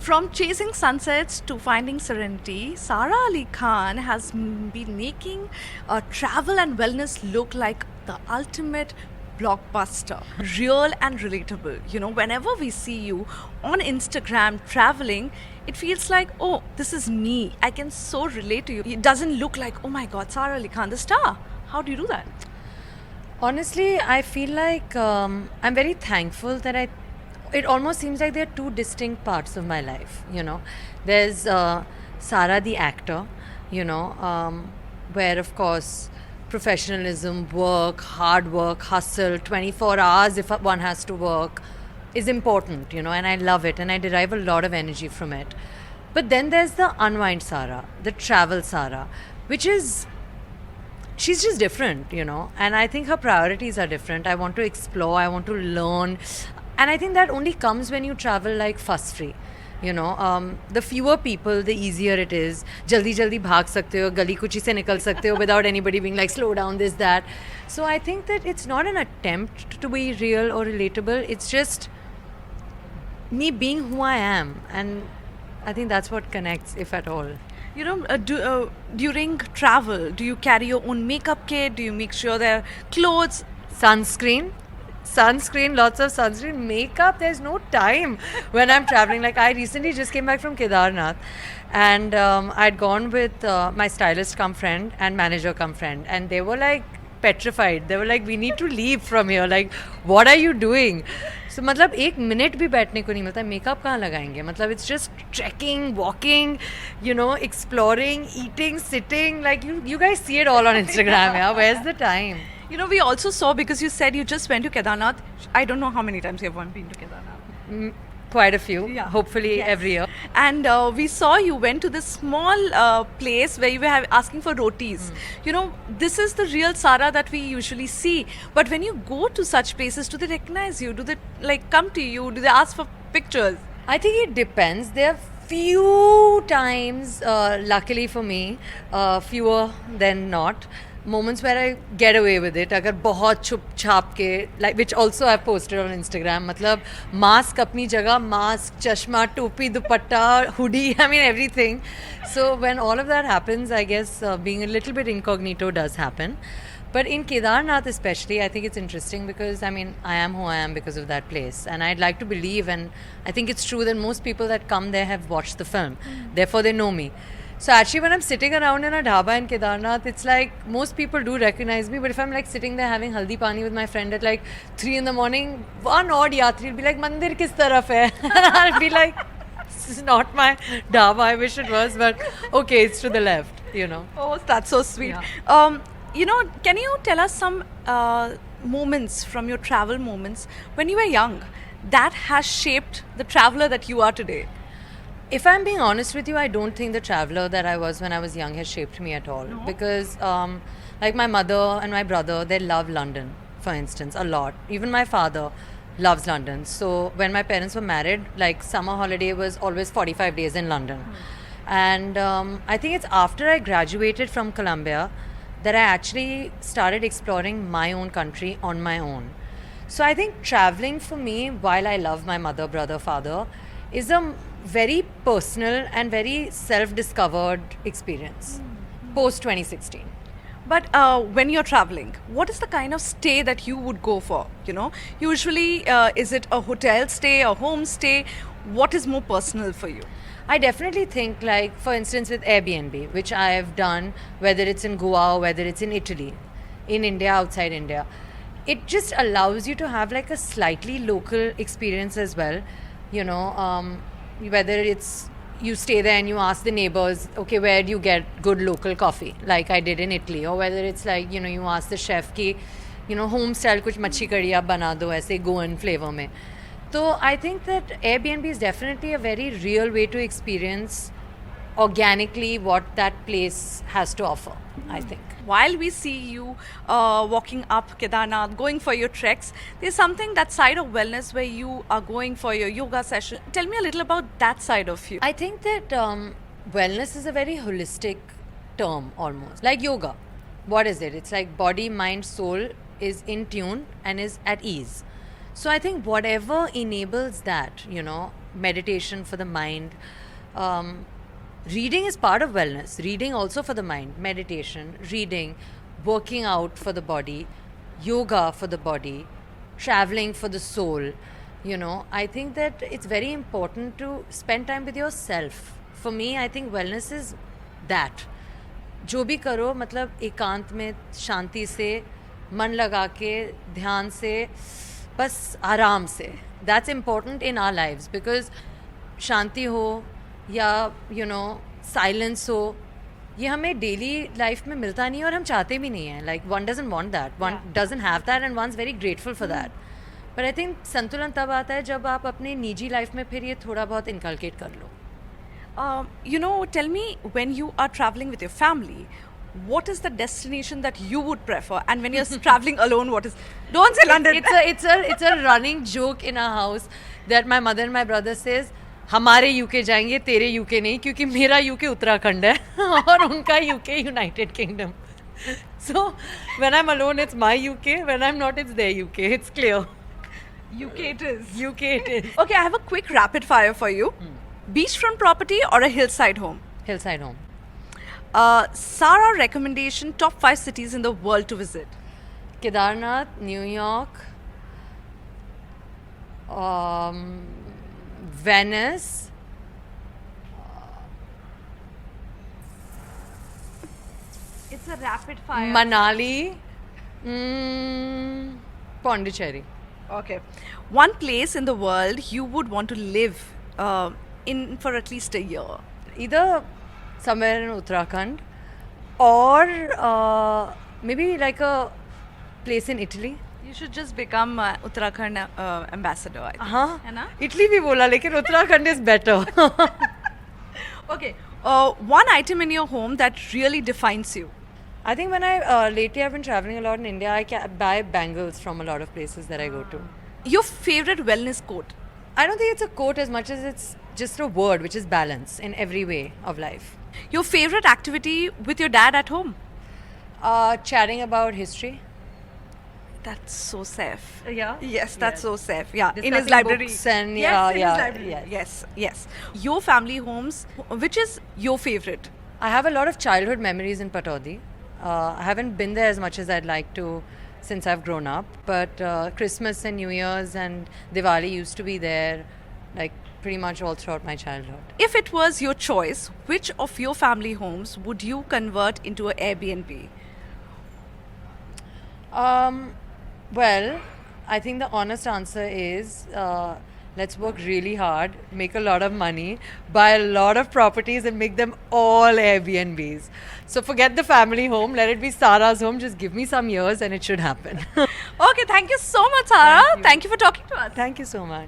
From chasing sunsets to finding serenity, Sara Ali Khan has been making travel and wellness look like the ultimate blockbuster. Real and relatable. You know, whenever we see you on Instagram traveling, it feels like, oh, this is me. I can so relate to you. It doesn't look like, oh my God, Sara Ali Khan, the star. How do you do that? Honestly, I feel like I'm very thankful that it almost seems like there are two distinct parts of my life, you know. There's Sara the actor, you know, where of course professionalism, work, hard work, hustle, 24 hours if one has to work is important, you know, and I love it and I derive a lot of energy from it. But then there's the unwind Sara, the travel Sara, which is she's just different, you know, and I think her priorities are different. I want to explore, I want to learn, and I think that only comes when you travel like fuss free, you know. The fewer people, the easier it is. Jaldi jaldi bhag sakte ho, gali kuchi se nikal sakte ho without anybody being like slow down, this that. So I think that it's not an attempt to be real or relatable, it's just me being who I am, and I think that's what connects, if at all. You know, during travel, do you carry your own makeup kit? Do you make sure there are clothes? Sunscreen, lots of sunscreen. Makeup, there's no time when I'm traveling. Like, I recently just came back from Kedarnath, and I'd gone with my stylist come friend and manager come friend, and they were like petrified. They were like, we need to leave from here. Like, what are you doing? So मतलब एक minute भी बैठने को नहीं मिलता. Makeup कहाँ लगाएंगे? मतलब it's just trekking, walking, you know, exploring, eating, sitting. Like you guys see it all on Instagram. Yeah, where's the time? You know, we also saw, because you said you just went to Kedarnath. I don't know how many times you have been to Kedarnath. Quite a few. Yeah. Hopefully Yes. every year. And we saw you went to this small place where you were asking for rotis. You know, this is the real Sara that we usually see. But when you go to such places, do they recognize you? Do they like come to you? Do they ask for pictures? I think it depends. There are few times, luckily for me, fewer than not, moments where I get away with it. अगर बहुत छुप छाप के, like which also I've posted on Instagram, मतलब mask अपनी जगह, mask, चश्मा, टोपी, दुपट्टा, hoodie, I mean everything. So when all of that happens, I guess being a little bit incognito does happen. But in Kedarnath especially, I think it's interesting because, I mean, I am who I am because of that place. And I'd like to believe, and I think it's true that most people that come there have watched the film. Therefore, they know me. So actually, when I'm sitting around in a dhaba in Kedarnath, it's like most people do recognize me. But if I'm like sitting there having haldi pani with my friend at like 3 in the morning, one odd yatri will be like, "Mandir kis taraf hai?" I'll be like, "This is not my dhaba. I wish it was, but okay, it's to the left, you know." Oh, that's so sweet. Yeah. You know, can you tell us some moments from your travel moments when you were young that has shaped the traveler that you are today? If I'm being honest with you, I don't think the traveler that I was when I was young has shaped me at all. No? Because, like my mother and my brother, they love London, for instance, a lot. Even my father loves London. So when my parents were married, like summer holiday was always 45 days in London. And I think it's after I graduated from Columbia that I actually started exploring my own country on my own. So I think traveling for me, while I love my mother, brother, father, is a very personal and very self-discovered experience post 2016. But when you're traveling, what is the kind of stay that you would go for? You know, usually is it a hotel stay, a home stay? What is more personal for you? I definitely think, like, for instance, with Airbnb, which I have done, whether it's in Goa or whether it's in Italy, in India, outside India, it just allows you to have like a slightly local experience as well. You know, whether it's you stay there and you ask the neighbors, okay, where do you get good local coffee, like I did in Italy, or whether it's like, you know, you ask the chef ki, you know, home style kuch machhi curry aap bana do aise Goan flavor mein. So I think that Airbnb is definitely a very real way to experience organically what that place has to offer, I think. While we see you walking up Kedarnath, going for your treks, there's something, that side of wellness where you are going for your yoga session. Tell me a little about that side of you. I think that wellness is a very holistic term almost. Like yoga. What is it? It's like body, mind, soul is in tune and is at ease. So I think whatever enables that, you know, meditation for the mind. Reading is part of wellness. Reading also for the mind. Meditation, reading, working out for the body, yoga for the body, traveling for the soul. You know, I think that it's very important to spend time with yourself. For me, I think wellness is that. जो भी करो मतलब एकांत में शांति से मन लगा के ध्यान से बस आराम से that's important in our lives because शांति हो या यू नो साइलेंस हो ये हमें डेली लाइफ में मिलता नहीं है और हम चाहते भी नहीं हैं like one doesn't want that one doesn't have that and one is very grateful for that but I think संतुलन तब आता है जब आप अपने निजी लाइफ में फिर ये थोड़ा बहुत इनकलकेट कर लो. You know, tell me, when you are traveling with your family, what is the destination that you would prefer? And when you're traveling alone, what is? Don't say London. It's a running joke in our house that my mother and my brother says, हमारे UK जाएंगे तेरे UK नहीं क्योंकि मेरा UK Uttarakhand है और उनका UK United kingdom. So when I'm alone, it's my UK. When I'm not, it's their UK. It's clear. UK it is. UK it is. Okay, I have a quick rapid fire for you. Beachfront property or a hillside home? Hillside home. Sarah recommendation, top 5 cities in the world to visit. Kedarnath, New York, Venice, It's a rapid fire. Manali, Pondicherry. Okay. One place in the world you would want to live in for at least a year. Either somewhere in Uttarakhand or maybe like a place in Italy. You should just become Uttarakhand ambassador, I think. हाँ है ना? Italy भी बोला लेकिन Uttarakhand is better. Okay. One item in your home that really defines you. I think when I lately I've been traveling a lot in India, I buy bangles from a lot of places that I go to. Your favorite wellness quote. I don't think it's a quote as much as it's just a word, which is balance in every way of life. Your favorite activity with your dad at home. Chatting about history. That's so safe. Yeah. Yes, that's so safe. Yeah, in his Discussing library. books and Yes, yeah, in yeah, his library. yes. Yes, yes. Your family homes, which is your favorite? I have a lot of childhood memories in Pataudi. I haven't been there as much as I'd like to since I've grown up. But Christmas and New Year's and Diwali used to be there, like pretty much all throughout my childhood. If it was your choice, which of your family homes would you convert into an Airbnb? Well, I think the honest answer is let's work really hard, make a lot of money, buy a lot of properties and make them all Airbnbs. So forget the family home, let it be Sarah's home. Just give me some years and it should happen. Okay, thank you so much, Sarah. Thank you for talking to us. Thank you so much.